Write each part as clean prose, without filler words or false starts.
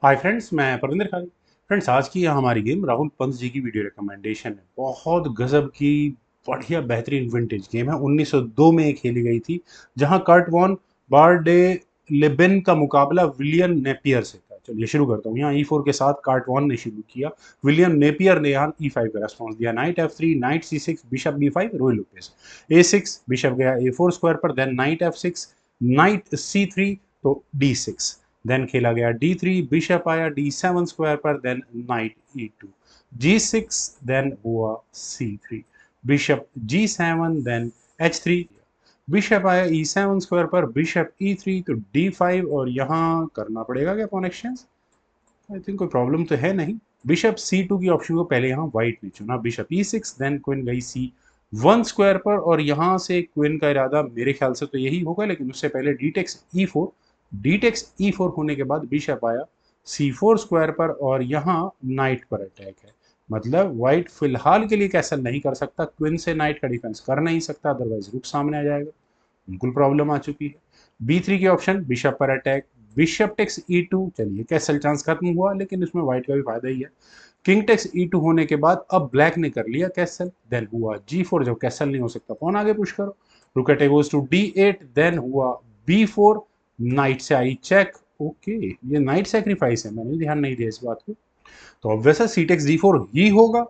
Hi friends, मैं Parvinder Khan. Friends, आज की हमारी गेम राहुल पंत जी की वीडियो रिकमेंडेशन है। बहुत गजब की बढ़िया बेहतरीन विंटेज गेम है। 1902 में ये खेली गई थी, जहां कर्ट वॉन बारडे लेबेन का मुकाबला विलियम नेपियर से था। चलिए शुरू करता हूँ। यहाँ E4 के साथ कार्ट वॉन ने शुरू किया। विलियम नेपियर ने यहाँ E5 का रेस्पॉन्स दिया। Night F3, night C6, bishop B5, रोय लुपेस A6, बिशप गया A4 स्क्वायर पर, then night F6, night C3, तो D6। देन खेला गया D3, बिशप आया D7 स्क्वायर पर, then night E2, G6, then हुआ C3, bishop G7, then H3, bishop आया E7 square पर, बिशप E3, तो D5। और यहाँ करना पड़ेगा क्या पॉन एक्सचेंज? आई थिंक कोई प्रॉब्लम तो है नहीं। बिशप C2 की ऑप्शन को पहले यहाँ व्हाइट ने चुना। बिशप E6, देन क्वीन गई C1 स्क्वायर पर, और यहाँ से क्वीन का इरादा मेरे ख्याल से तो यही होगा, लेकिन उससे पहले D takes E4। D takes E4 होने के बाद बिशप आया C4 स्क्वायर पर, और यहाँ नाइट पर अटैक है। मतलब व्हाइट फिलहाल के लिए कैसल नहीं कर सकता, क्वीन से नाइट का डिफेंस कर नहीं सकता, अदरवाइज रुक सामने आ जाएगा। बिल्कुल प्रॉब्लम आ चुकी है। B3 की ऑप्शन, बिशप पर अटैक, बिशप टेक्स E2। चलिए कैसल चांस खत्म हुआ, लेकिन इसमें व्हाइट का भी फायदा ही है। किंग टेक्स E2 होने के बाद अब ब्लैक ने कर लिया कैसल, देन हुआ G4। जब कैसल नहीं हो सकता, पॉन आगे पुश करो। रुक eight goes to D8, then हुआ B4। नाइट से आई चेक। ओके, ये नाइट सेक्रीफाइस है, मैंने ध्यान नहीं दिया इस बात को। तो ऑब्वियस है सी टेक्स D4 ही होगा।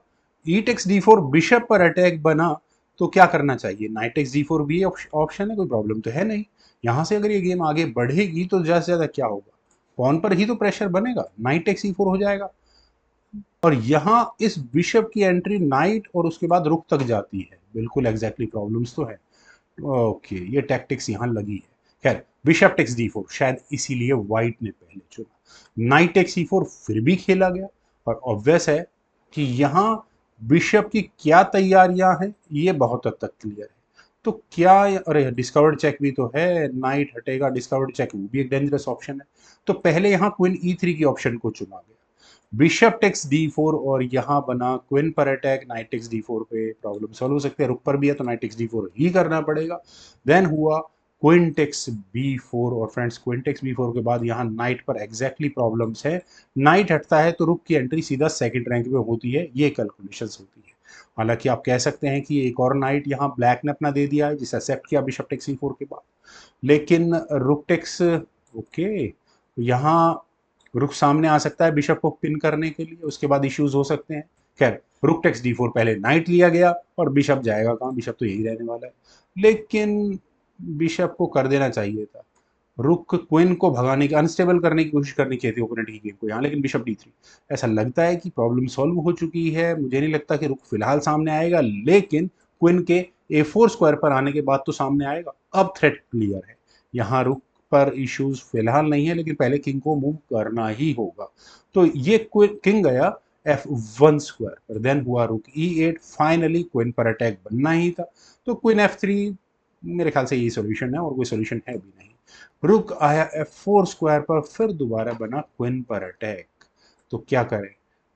ई टेक्स D4 बिशप पर अटैक बना, तो क्या करना चाहिए? नाइट टेक्स D4 भी ऑप्शन है, कोई प्रॉब्लम तो है नहीं। यहाँ से अगर ये गेम आगे बढ़ेगी तो ज़्यादा से ज़्यादा क्या होगा, पॉन पर ही तो प्रेशर बनेगा, नाइट टेक्स E4 हो जाएगा। और यहाँ इस बिशप की एंट्री नाइट और उसके बाद रुक तक जाती है। बिल्कुल एग्जैक्टली प्रॉब्लम्स तो है। ओके, ये टैक्टिक्स यहाँ लगी है। खैर, बिशप टेक्स D4 शायद इसीलिए व्हाइट ने पहले चुना। नाइट टेक्स E4 फिर भी खेला गया, और ऑब्वियस है कि यहाँ बिशप की क्या तैयारियां हैं ये बहुत हद तक क्लियर है। तो क्या, अरे डिस्कवर्ड चेक भी तो है, नाइट हटेगा, डिस्कवर्ड चेक, वो भी एक डेंजरस ऑप्शन है। तो पहले यहाँ क्वीन E3 की ऑप्शन को चुना गया। बिशप टेक्स D4, और यहाँ बना क्वीन पर अटैक। नाइट टेक्स D4 पे प्रॉब्लम सॉल्व हो सकते हैं, रुक पर भी है तो नाइट टेक्स D4 ही करना पड़ेगा। देन हुआ क्वीन टेक्स B4, और फ्रेंड्स क्वीन टेक्स B4 के बाद यहाँ नाइट पर एग्जैक्टली प्रॉब्लम्स है। नाइट हटता है तो रुक की एंट्री सीधा सेकंड रैंक में होती है, ये कैलकुलेशंस होती है। हालांकि आप कह सकते हैं कि एक और नाइट यहाँ ब्लैक ने अपना दे दिया है, जिसे एक्सेप्ट किया बिशप टेक्स C4 के बाद, लेकिन रुक टेक्स, ओके, यहाँ रुक सामने आ सकता है बिशप को पिन करने के लिए, उसके बाद इश्यूज हो सकते हैं। खैर, रुक टेक्स D4 पहले नाइट लिया गया, और बिशप जाएगा कहाँ, बिशप तो यही रहने वाला है। लेकिन बिशप को कर देना चाहिए था, रुक क्वीन को भगाने की, अनस्टेबल करने की कोशिश करनी चाहिए थी ओपोनेंट की गेम को यहाँ, लेकिन बिशप D3। ऐसा लगता है कि प्रॉब्लम सॉल्व हो चुकी है। मुझे नहीं लगता कि रुक फिलहाल सामने आएगा, लेकिन क्वीन के A4 स्क्वायर पर आने के बाद तो सामने आएगा। अब थ्रेट क्लियर है, यहाँ रुक पर इश्यूज फिलहाल नहीं है, लेकिन पहले किंग को मूव करना ही होगा। तो ये किंग गया F1 स्क्वायर पर, देन हुआ रुक E8। फाइनली क्वीन पर अटैक बनना ही था, तो क्वीन F3 मेरे ख्याल से यही सोल्यूशन है, और कोई सोल्यूशन है भी नहीं। रुक आया F4 स्क्वायर पर, फिर दोबारा बना क्वीन पर अटैक। तो क्या करें?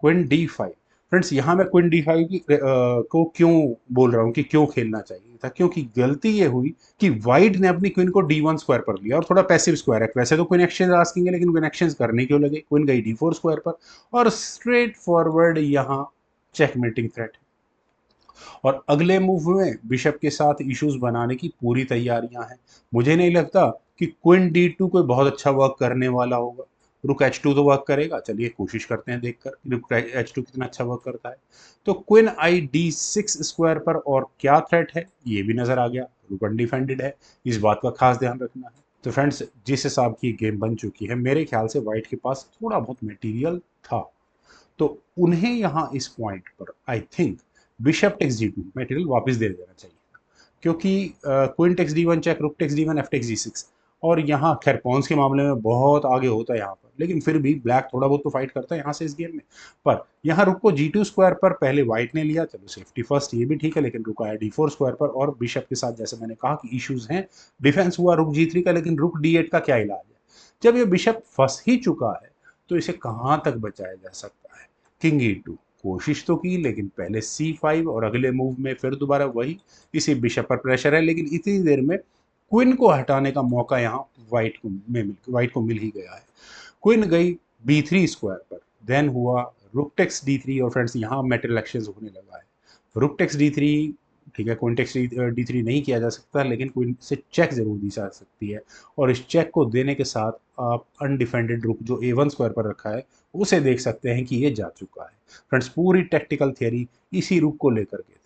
Queen D5। फ्रेंड्स, यहाँ मैं क्वीन D5 को क्यों बोल रहा हूँ कि क्यों खेलना चाहिए था, क्योंकि गलती ये हुई कि व्हाइट ने अपनी क्वीन को D1 स्क्वायर पर लिया, और थोड़ा पैसिव स्क्वायर है। वैसे तो क्वीन एक्सचेंज आस्किंग है, लेकिन क्वीन एक्सचेंज करने क्यों लगे? क्वीन गई D4 स्क्वायर पर, और स्ट्रेट फॉरवर्ड यहाँ चेकमेटिंग थ्रेट। और अगले मूव में बिशप के साथ इश्यूज बनाने की पूरी तैयारियां हैं। मुझे नहीं लगता कि क्वीन D2 कोई बहुत अच्छा वर्क करने वाला होगा। रुक H2 तो वर्क करेगा, चलिए कोशिश करते हैं देखकर कि रुक H2 कितना अच्छा वर्क करता है। तो क्वीन आई D6 स्क्वायर पर, और क्या थ्रेट है ये भी नजर आ गया, रुक अनडिफेंडेड है। इस बात का खास ध्यान रखना है। तो फ्रेंड्स, जिस हिसाब की गेम बन चुकी है, मेरे ख्याल से व्हाइट के पास थोड़ा बहुत मटेरियल था, तो उन्हें यहाँ इस पॉइंट पर I think bishop takes D2 material वापस दे देना चाहिए, क्योंकि queen takes D1 check, rook takes D1, F takes D6। और यहाँ खैर पॉन्स के मामले में बहुत आगे होता है यहाँ पर, लेकिन फिर भी ब्लैक थोड़ा बहुत तो फाइट करता है यहाँ से इस गेम में। पर यहाँ रुक को G2 स्क्वायर पर पहले व्हाइट ने लिया, चलो सेफ्टी फर्स्ट, ये भी ठीक है, लेकिन रुक आया D4 स्क्वायर पर, और बिशप के साथ जैसे मैंने कहा कि इश्यूज हैं। डिफेंस हुआ रुक G3 का, लेकिन रुक D8 का क्या इलाज है? जब ये बिशप फंस ही चुका है, तो इसे कहाँ तक बचाया जा सकता है? किंग E2 कोशिश तो की, लेकिन पहले C5, और अगले मूव में फिर दोबारा वही, इसी बिशप पर प्रेशर है, लेकिन इतनी देर में क्वीन को हटाने का मौका यहाँ व्हाइट को मिल ही गया है। क्वीन गई B3 स्क्वायर पर, देन हुआ रुक टेक्स D3 और फ्रेंड्स यहाँ मेटल एक्शंस होने लगा है। रुक टेक्स D3, ठीक है, क्वीन टेक्स D3 नहीं किया जा सकता, लेकिन क्वीन से चेक जरूर दी जा सकती है, और इस चेक को देने के साथ आप अनडिफेंडेड रुक जो A1 स्क्वायर पर रखा है उसे देख सकते हैं कि ये जा चुका है। फ्रेंड्स पूरी टेक्टिकल थियरी इसी रुक को लेकर के थी।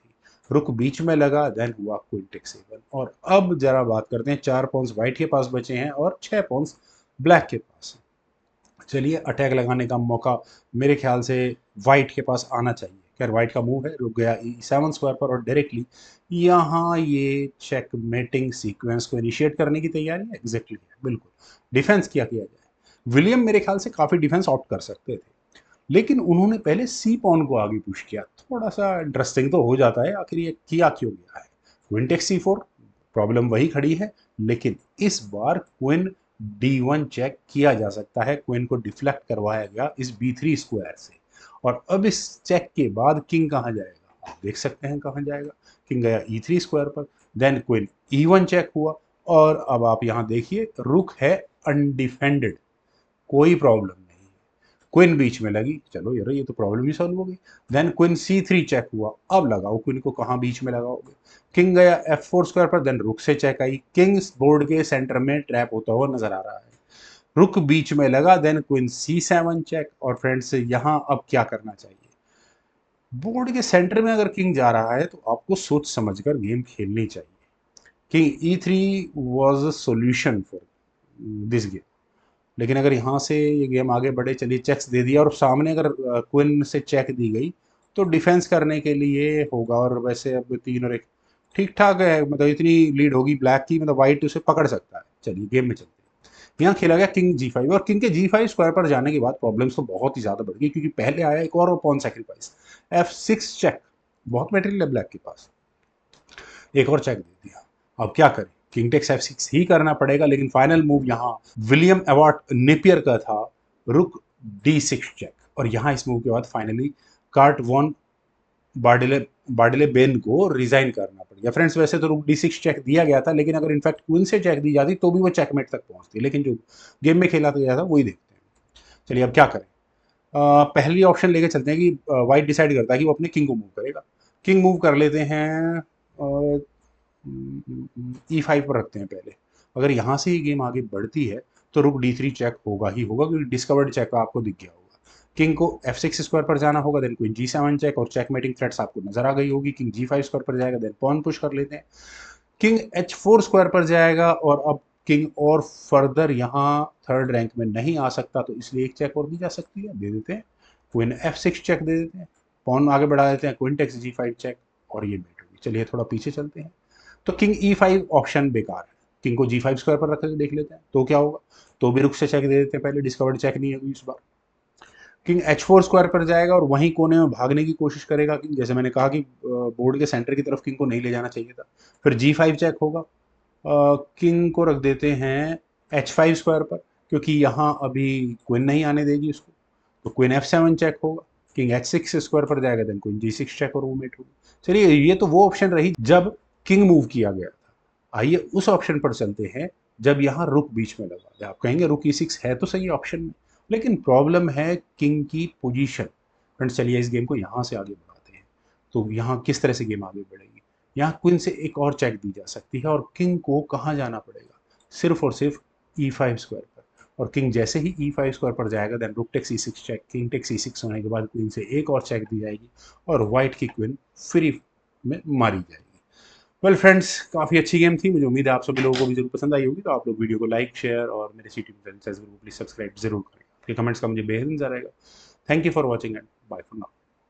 रुक बीच में लगा, देन हुआ क्वीन टेक्स A1। और अब जरा बात करते हैं, 4 पॉन्स व्हाइट के पास बचे हैं और 6 पॉन्स ब्लैक के पास है। चलिए अटैक लगाने का मौका मेरे ख्याल से वाइट के पास आना चाहिए। खैर वाइट का मूव है, रुक गया E7 स्क्वायर पर और डायरेक्टली यहाँ ये चेकमेटिंग सीक्वेंस को इनिशिएट करने की तैयारी है। एग्जैक्टली बिल्कुल, डिफेंस किया जाए। विलियम मेरे ख्याल से काफ़ी डिफेंस ऑप्ट कर सकते थे, लेकिन उन्होंने पहले सी पॉन को आगे पुश किया। थोड़ा सा इंटरेस्टिंग तो हो जाता है, आखिर ये किया क्यों गया है। क्वीन टेक्स C4, प्रॉब्लम वही खड़ी है, लेकिन इस बार क्वीन D1 चेक किया जा सकता है। क्वीन को डिफ्लेक्ट करवाया गया इस B3 स्क्वायर से, और अब इस चेक के बाद किंग कहाँ जाएगा, आप देख सकते हैं कहाँ जाएगा। किंग गया E3 स्क्वायर पर, देन क्वीन E1 चेक हुआ, और अब आप यहाँ देखिए रुक है अनडिफेंडेड, कोई प्रॉब्लम नहीं। क्वीन बीच में लगी, चलो यार ये तो प्रॉब्लम ही सॉल्व हो गई। देन क्वीन C3 चेक हुआ, अब लगाओ क्वीन को कहाँ बीच में लगाओगे। किंग गया F4 स्क्वायर पर, देन रुक से चेक आई। किंग बोर्ड के सेंटर में ट्रैप होता हुआ नजर आ रहा है, रुक बीच में लगा, देन क्वीन C7 चेक। और फ्रेंड्स यहाँ अब क्या करना चाहिए, बोर्ड के सेंटर में अगर किंग जा रहा है तो आपको सोच समझकर गेम खेलनी चाहिए। King E3 was a solution for this game, लेकिन अगर यहाँ से ये गेम आगे बढ़े, चलिए चेक्स दे दिया और सामने अगर क्वीन से चेक दी गई तो डिफेंस करने के लिए होगा। और वैसे अब 3 और 1 ठीक ठाक है, मतलब इतनी लीड होगी ब्लैक की, मतलब वाइट उसे पकड़ सकता है। चलिए गेम में चलते हैं। यहाँ खेला गया किंग G5, और किंग के G5 स्क्वायर पर जाने के बाद प्रॉब्लम्स तो बहुत ही ज़्यादा बढ़ गई, क्योंकि पहले आया एक और पॉन सेक्रीफाइस F6 चेक। बहुत मटेरियल है ब्लैक के पास, एक और चेक दे दिया। अब क्या करें, किंग टेक्स F6 ही करना पड़ेगा, लेकिन फाइनल मूव यहाँ विलियम एवार्ड नेपियर का था, रुक D6 चेक। और यहाँ इस मूव के बाद फाइनली कार्ट वॉन बार्डिले बार्डिले बेन को रिजाइन करना पड़ गया। फ्रेंड्स वैसे तो रुक D6 चेक दिया गया था, लेकिन अगर इनफैक्ट क्वीन से चेक दी जाती तो भी वो चेकमेट तक पहुंचती, लेकिन जो गेम में खेला गया था वही देखते हैं। चलिए अब क्या करें, पहली ऑप्शन लेके चलते हैं कि वाइट डिसाइड करता है कि वो अपने किंग को मूव करेगा। किंग मूव कर लेते हैं, E5 पर रखते हैं पहले। अगर यहाँ से ही गेम आगे बढ़ती है तो रुक D3 चेक होगा ही होगा, क्योंकि डिस्कवर्ड चेक का आपको दिख गया होगा। किंग को F6 स्क्वायर पर जाना होगा, देन क्वीन G7 चेक, और चेकमेटिंग थ्रेट्स आपको नजर आ गई होगी। किंग G5 स्क्वायर पर जाएगा, देन पॉन पुश कर लेते हैं। किंग H4 स्क्वायर पर जाएगा, और अब किंग और फर्दर यहाँ थर्ड रैंक में नहीं आ सकता, तो इसलिए एक चेक और दी जा सकती है, दे देते हैं। क्वीन F6 चेक दे देते हैं, पॉन आगे बढ़ा देते हैं, क्वीन टेक्स G5 चेक, और ये बेट होगी। चलिए थोड़ा पीछे चलते हैं। तो किंग E5 ऑप्शन बेकार है, किंग को G5 स्क्वायर पर रख के देख लेते हैं तो क्या होगा। तो भी रुक से चेक दे देते हैं, पहले डिस्कवर्ड चेक नहीं होगी इस बार। किंग H4 स्क्वायर पर जाएगा और वहीं कोने में भागने की कोशिश करेगा किंग, जैसे मैंने कहा कि बोर्ड के सेंटर की तरफ किंग को नहीं ले जाना चाहिए था। फिर G5 चेक होगा, किंग को रख देते हैं H5 स्क्वायर पर, क्योंकि यहाँ अभी क्वीन नहीं आने देगी उसको। तो क्वीन F7 चेक होगा, किंग H6 स्क्वायर पर जाएगा, देन क्वीन G6 चेक और वो मेट होगी। चलिए ये तो वो ऑप्शन रही जब किंग मूव किया गया था। आइए उस ऑप्शन पर चलते हैं जब यहाँ रुक बीच में लगा। आप कहेंगे रुक E6 है तो सही ऑप्शन में, लेकिन प्रॉब्लम है किंग की पोजीशन। फ्रेंड्स चलिए इस गेम को यहाँ से आगे बढ़ाते हैं। तो यहाँ किस तरह से गेम आगे बढ़ेगी, यहाँ क्वीन से एक और चेक दी जा सकती है, और किंग को कहाँ जाना पड़ेगा, सिर्फ और सिर्फ E5 स्क्वायर पर। और किंग जैसे ही E5 स्क्वायर पर जाएगा, then rook takes E6 check, king takes E6 होने के बाद क्वीन से एक और चेक दी जाएगी, और वाइट की क्वीन फ्री में मारी जाएगी। वेल फ्रेंड्स, काफ़ी अच्छी गेम थी, मुझे उम्मीद है आप सभी लोगों को भी जरूर पसंद आई होगी। तो आप लोग वीडियो को लाइक, शेयर और मेरे CTV चैनल को प्लीज सब्सक्राइब जरूर करें। आपके कमेंट्स का मुझे बेहद इंतजार रहेगा। Thank you for watching and bye for now.